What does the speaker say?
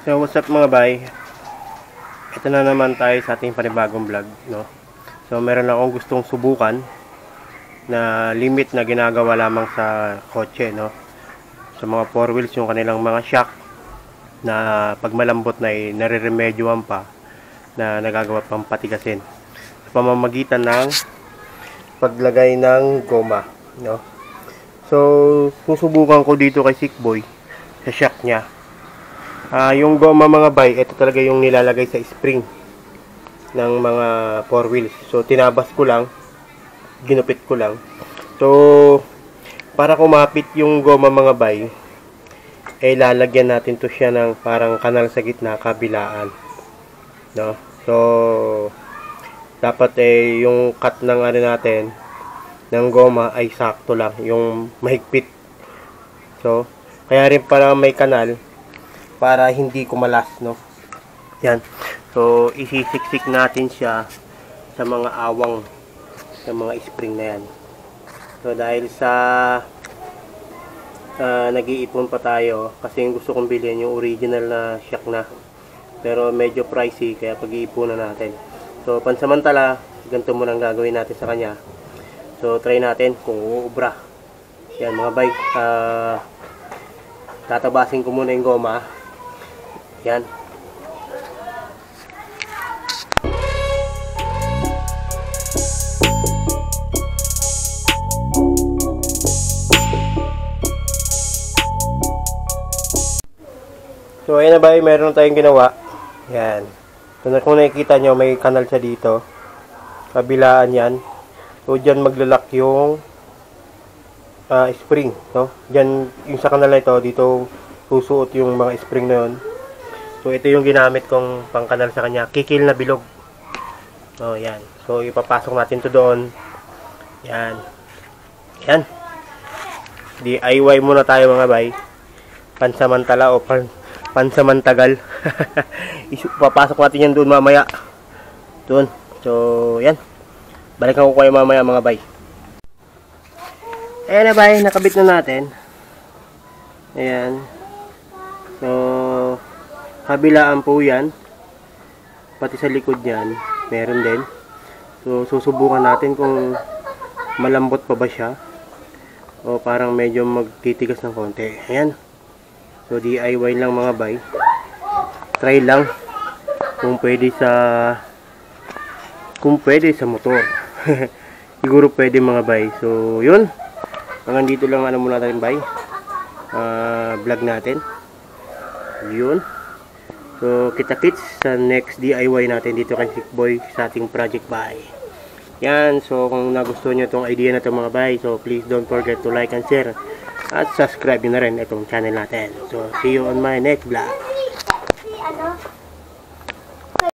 So what's up mga bay? Ito na naman tayo sa ating panibagong vlog, no? So meron akong gustong subukan na limit na ginagawa lamang sa kotse, no? Sa mga 4 wheels yung kanilang mga shock na pag malambot na nare-remedyohan pa na nagagawa pang patigasin sa pamamagitan ng paglagay ng goma, no? So susubukan ko dito kay Sickboy sa shock niya. Yung goma mga bay, ito talaga yung nilalagay sa spring ng mga 4 wheels. So tinabas ko lang, ginupit ko lang. So para kumapit yung goma mga bay, lalagyan natin to siya ng parang kanal sa gitna, kabilaan, no? So dapat yung cut ng ano natin ng goma ay sakto lang, yung mahigpit. So kaya rin para may kanal para hindi kumalas, no? Yan. So isisiksik natin siya sa mga awang, sa mga spring na yan. So dahil sa nag-iipon pa tayo kasi yung gusto kong bilhin yung original na shock na, pero medyo pricey kaya pag-iipunan natin. So pansamantala ganito muna ang gagawin natin sa kanya. So try natin kung uubra. Yan mga bay, tatabasin ko muna yung goma. Yan. So ayun na ba, meron tayong ginawa. Yan. So kung nakikita nyo, may kanal siya dito. Kabilaan yan. So dyan maglalak yung spring, no? Dyan yung sa kanal na ito, dito susuot yung mga spring na yun. So ito yung ginamit kong pangkanal sa kanya, kikil na bilog. So yan. So ipapasok natin to doon. Yan. Yan. DIY muna tayo mga bay. Pansamantala o pansamantagal. Ipapasok natin yan doon mamaya. Doon. So yan. Balikan ko kayo mamaya mga bay. Ayan na bay, nakabit na natin. Ayan. So kabilaan po yan, pati sa likod yan meron din. So susubukan natin kung malambot pa ba siya o parang medyo magtitigas ng konti. Ayan. So DIY lang mga bay, try lang kung pwede sa motor. Siguro pwede mga bay. So yun, hanggang dito lang ano muna natin bay, vlog natin yun. So, kita-kits sa next DIY natin dito kay Sickboy sa ating project bay. Yan, so kung nagustuhan nyo itong idea na ito mga bay, so please don't forget to like and share at subscribe nyo na rin itong channel natin. So, see you on my next vlog.